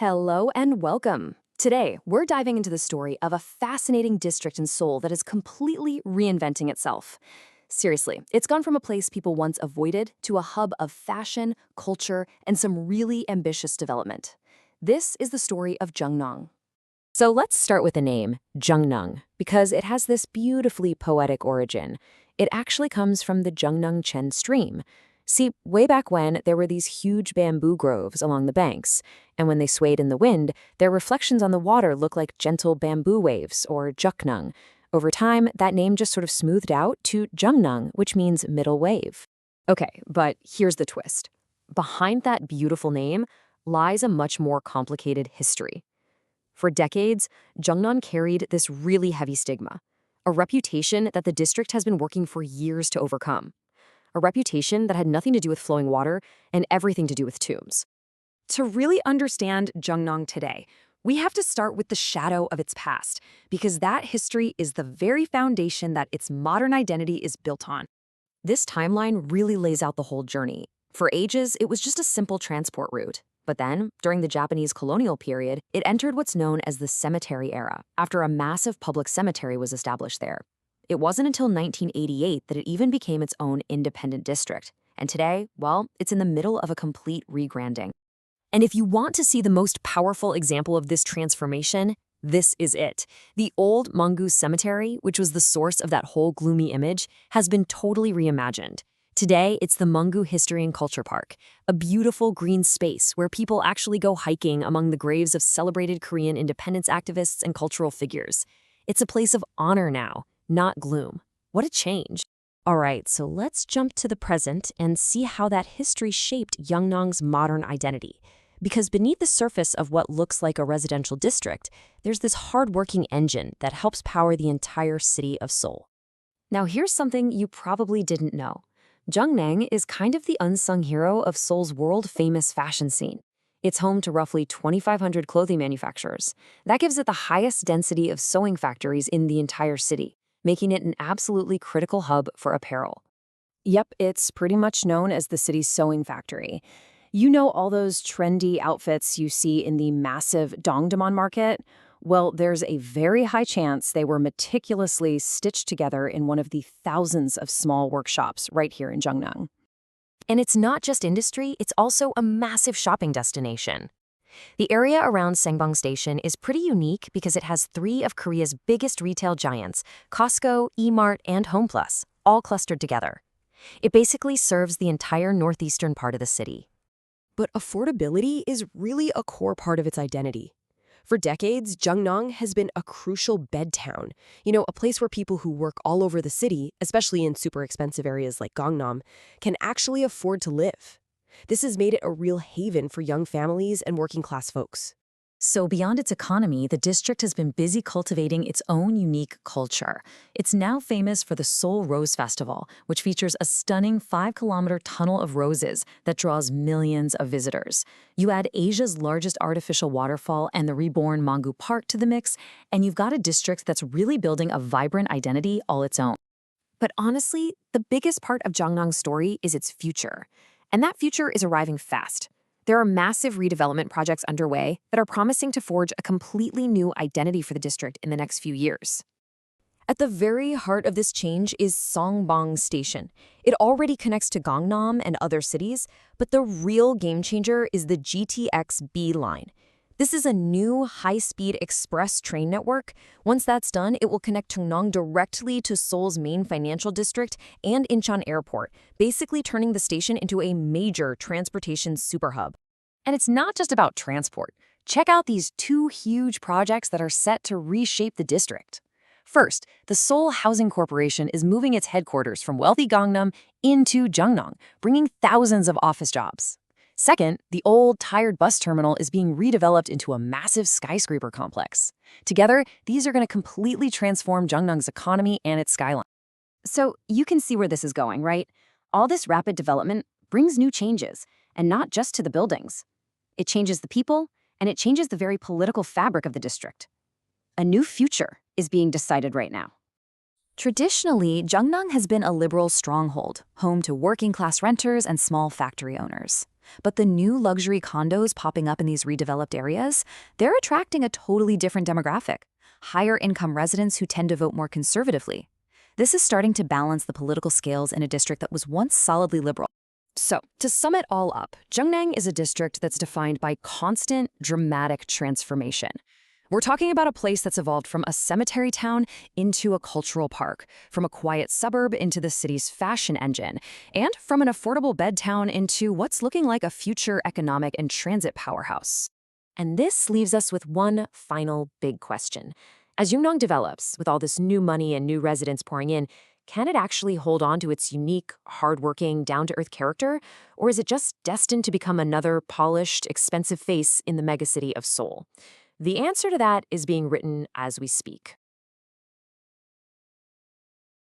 Hello and welcome. Today, we're diving into the story of a fascinating district in Seoul that is completely reinventing itself. Seriously, it's gone from a place people once avoided to a hub of fashion, culture, and some really ambitious development. This is the story of Jungnang. So let's start with the name, Jungnang, because it has this beautifully poetic origin. It actually comes from the Jungnangcheon stream. See, way back when, there were these huge bamboo groves along the banks, and when they swayed in the wind, their reflections on the water looked like gentle bamboo waves, or Jungnang. Over time, that name just sort of smoothed out to Jungnang, which means middle wave. Okay, but here's the twist. Behind that beautiful name lies a much more complicated history. For decades, Jungnang carried this really heavy stigma, a reputation that the district has been working for years to overcome. A reputation that had nothing to do with flowing water and everything to do with tombs. To really understand Jungnang today, we have to start with the shadow of its past, because that history is the very foundation that its modern identity is built on. This timeline really lays out the whole journey. For ages, it was just a simple transport route. But then, during the Japanese colonial period, it entered what's known as the cemetery era, after a massive public cemetery was established there. It wasn't until 1988 that it even became its own independent district. And today, well, it's in the middle of a complete rebranding. And if you want to see the most powerful example of this transformation, this is it. The old Mongoose Cemetery, which was the source of that whole gloomy image, has been totally reimagined. Today, it's the Mungu History and Culture Park, a beautiful green space where people actually go hiking among the graves of celebrated Korean independence activists and cultural figures. It's a place of honor now, not gloom. What a change. All right, so let's jump to the present and see how that history shaped Jungnang's modern identity. Because beneath the surface of what looks like a residential district, there's this hard-working engine that helps power the entire city of Seoul. Now here's something you probably didn't know. Jungnang is kind of the unsung hero of Seoul's world-famous fashion scene. It's home to roughly 2,500 clothing manufacturers. That gives it the highest density of sewing factories in the entire city, making it an absolutely critical hub for apparel. Yep, it's pretty much known as the city's sewing factory. You know all those trendy outfits you see in the massive Dongdaemun market? Well, there's a very high chance they were meticulously stitched together in one of the thousands of small workshops right here in Jungnang. And it's not just industry, it's also a massive shopping destination. The area around Sangbong Station is pretty unique because it has three of Korea's biggest retail giants, Costco, E-Mart, and HomePlus, all clustered together. It basically serves the entire northeastern part of the city. But affordability is really a core part of its identity. For decades, Jungnang has been a crucial bed town, a place where people who work all over the city, especially in super expensive areas like Gangnam, can actually afford to live. This has made it a real haven for young families and working-class folks. So beyond its economy, the district has been busy cultivating its own unique culture. It's now famous for the Seoul Rose Festival, which features a stunning 5-kilometer tunnel of roses that draws millions of visitors. You add Asia's largest artificial waterfall and the reborn Mongu Park to the mix, and you've got a district that's really building a vibrant identity all its own. But honestly, the biggest part of Jungnang's story is its future. And that future is arriving fast. There are massive redevelopment projects underway that are promising to forge a completely new identity for the district in the next few years. At the very heart of this change is Sangbong Station. It already connects to Gangnam and other cities, but the real game changer is the GTX-B line. This is a new high-speed express train network. Once that's done, it will connect Jungnang directly to Seoul's main financial district and Incheon Airport, basically turning the station into a major transportation superhub. And it's not just about transport. Check out these two huge projects that are set to reshape the district. First, the Seoul Housing Corporation is moving its headquarters from wealthy Gangnam into Jungnang, bringing thousands of office jobs. Second, the old, tired bus terminal is being redeveloped into a massive skyscraper complex. Together, these are going to completely transform Jungnang's economy and its skyline. So you can see where this is going, right? All this rapid development brings new changes, and not just to the buildings. It changes the people, and it changes the very political fabric of the district. A new future is being decided right now. Traditionally, Jungnang has been a liberal stronghold, home to working-class renters and small factory owners. But the new luxury condos popping up in these redeveloped areas, they're attracting a totally different demographic, higher income residents who tend to vote more conservatively. This is starting to balance the political scales in a district that was once solidly liberal. So, to sum it all up, Jungnang is a district that's defined by constant, dramatic transformation. We're talking about a place that's evolved from a cemetery town into a cultural park, from a quiet suburb into the city's fashion engine, and from an affordable bed town into what's looking like a future economic and transit powerhouse. And this leaves us with one final big question. As Jungnang develops, with all this new money and new residents pouring in, can it actually hold on to its unique, hardworking, down-to-earth character? Or is it just destined to become another polished, expensive face in the megacity of Seoul? The answer to that is being written as we speak.